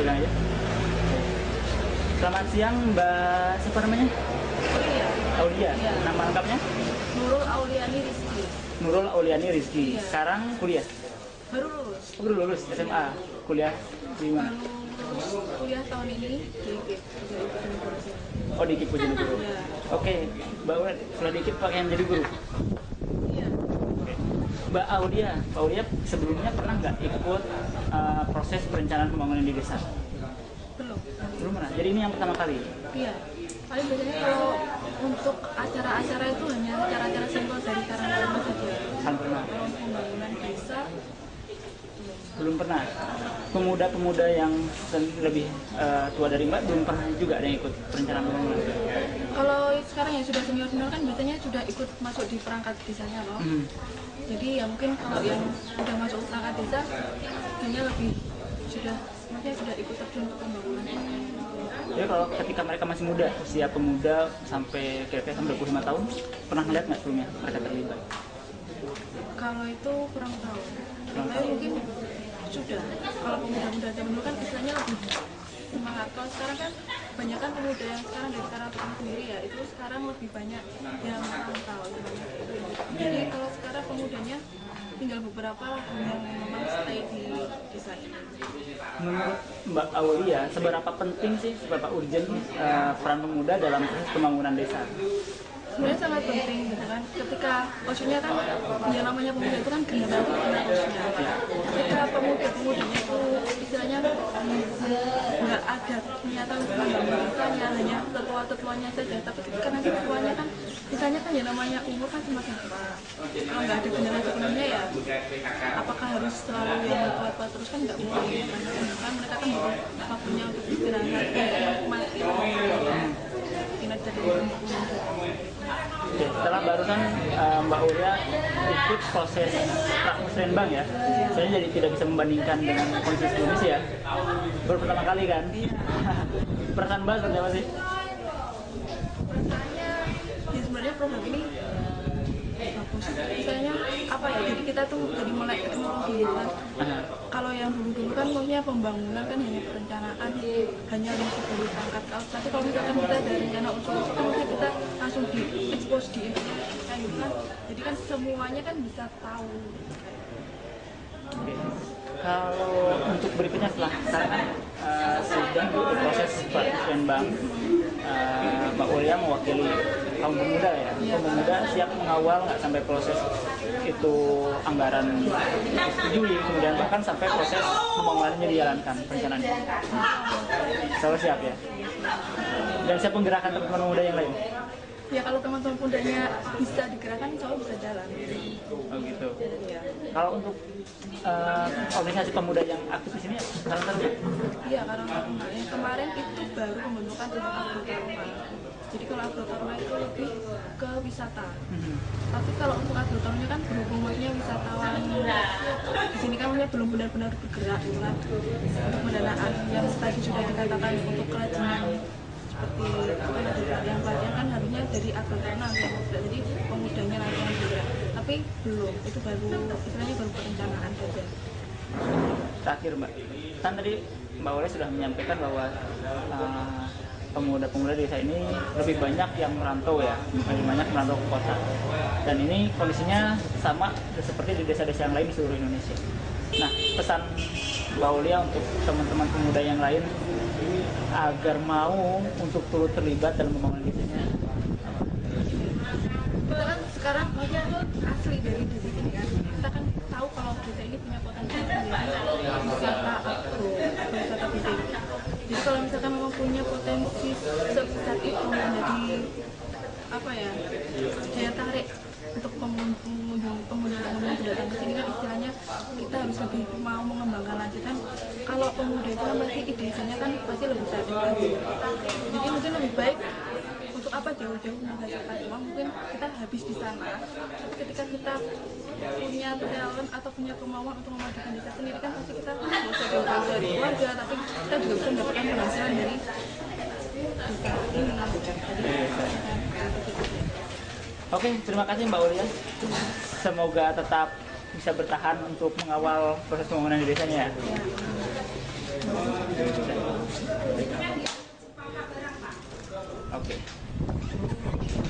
pegang aja. Selamat siang Mbak, siapa namanya? Aulia. Aulia. Iya. Nama lengkapnya? Nurul Auliani Rizky. Nurul Auliani Rizky. Iya. Sekarang kuliah? Baru lulus. Baru lulus SMA. Kuliah di mana? Baru lulus kuliah tahun ini di GIP. Oh, di GIP Bojonegoro. Iya. Oke, Mbak Aulia, sudah di GIP pengen jadi guru? Iya. Mbak Aulia sebelumnya pernah nggak ikut proses perencanaan pembangunan di desa? Belum. Belum pernah. Jadi ini yang pertama kali. Iya. Paling biasanya kalau untuk acara-acara itu hanya acara-acara simpel dari Karangtaruna saja. Belum pernah. Kalau untuk pembangunan desa, Belum pernah. Pemuda-pemuda yang lebih tua dari Mbak belum pernah juga ada yang ikut perencanaan pembangunan. kalau sekarang yang sudah senior-senior kan biasanya sudah ikut masuk di perangkat desanya loh. Jadi ya mungkin kalau yang sudah masuk perangkat desa, kayaknya lebih sudah ikut terjun untuk pembangunan. Jadi kalau ketika mereka masih muda, usia pemuda sampai kira-kira 25 tahun, pernah ngeliat nggak sebelumnya mereka terlibat? Kalau itu kurang tahu. Tapi mungkin sudah. Kalau pemuda-pemuda zaman dulu kan istilahnya lebih semangat. Kalau sekarang kan banyak kan pemuda yang sekarang dari Karangtaruna sendiri ya, itu sekarang lebih banyak yang merantau. Jadi kalau sekarang pemudanya tinggal beberapa yang memang stay di desa ini. Menurut Mbak Aulia, seberapa penting sih, seberapa urgent peran pemuda dalam proses pembangunan desa? Sebenarnya sangat penting gitu kan, ketika maksudnya kan yang namanya pemuda itu kan generasi penerusnya. Ketika pemuda-pemudanya itu istilahnya nggak ada niatan untuk membangun desanya, hanya tetua-tetuanya saja, tapi ketika nanti tuanya kan misalnya kan yang namanya umur kan semakin tua. Kalau nggak ada generasi penerusnya ya apakah harus selalu yang tua-tua terus kan nggak mungkin, kan mereka kan butuh waktunya untuk istirahat, mati kinerja dari pembangunan. Oke, setelah barusan Mbak Aulia ikut proses Musrenbang ya, saya jadi tidak bisa membandingkan dengan kondisi sebelumnya sih ya. Baru pertama kali kan? Perasaan Mbak seperti apa sih? Perasaannya ya sebenarnya program ini bagus. Misalnya apa ya? Jadi kita tuh jadi mulai teknologi gitu kan. Kalau yang dulu-dulu kan maksudnya pembangunan kan hanya perencanaan, hanya lingkup dari perangkat kaus. Tapi kalau misalkan kita ada rencana usul-usul kan maksudnya kita langsung di expose di kayak gitu kan. Jadi kan semuanya kan bisa tahu. Oke. Kalau untuk berikutnya setelah sekarang kan sudah di proses Musrenbang, Mbak Aulia mewakili kaum pemuda ya. Kaum pemuda siap mengawal nggak sampai proses itu anggaran disetujui, kemudian bahkan sampai proses pembangunannya dijalankan perencanaannya. Selalu siap ya. Dan siap menggerakkan teman-teman pemuda yang lain. Ya kalau teman-teman mudanya bisa digerakkan, insya Allah bisa jalan. Oh gitu. Ya. Kalau untuk organisasi pemuda yang aktif di sini, sekarang Iya, Karangtaruna yang kemarin itu baru pembentukan untuk Agrotaruna. Jadi kalau Agrotaruna itu lebih ke wisata. Tapi kalau untuk Agrotaruna kan berhubung maksudnya wisatawan di sini kan maksudnya belum benar-benar bergerak gitu kan. Untuk pendanaan yang tadi sudah dikatakan untuk kerajinan seperti pelatihan kan harusnya dari Agrotaruna yang jadi pemudanya nanti yang bergerak. Tapi belum, itu baru istilahnya baru perencanaan saja. Terakhir Mbak, kan tadi Mbak Aulia sudah menyampaikan bahwa pemuda-pemuda di desa ini lebih banyak yang merantau ya, lebih banyak merantau ke kota. Dan ini kondisinya sama seperti di desa-desa yang lain di seluruh Indonesia. Nah, pesan Mbak Aulia untuk teman-teman pemuda yang lain agar mau untuk turut terlibat dalam pembangunan desanya. Kita kan sekarang maksudnya asli dari desa ini kan, kita kan tahu kalau desa ini punya potensi wisata wisata fisik. Jadi kalau misalkan memang punya potensi sebesar itu menjadi apa ya daya tarik untuk pemuda yang datang ke sini kan istilahnya kita harus lebih mau mengembangkan lagi kan. Kalau pemuda itu kan pasti idenya kan pasti lebih cerdas lagi. Jadi mungkin lebih baik untuk apa jauh-jauh menghasilkan uang, mungkin kita habis di sana. Tapi ketika kita punya talent atau punya kemauan untuk memajukan desa sendiri kan pasti kita nggak usah jauh-jauh dari keluarga, tapi kita juga bisa mendapatkan penghasilan dari desa ini. Oke, terima kasih Mbak Aulia. Semoga tetap bisa bertahan untuk mengawal proses pembangunan di desanya ya. Oke.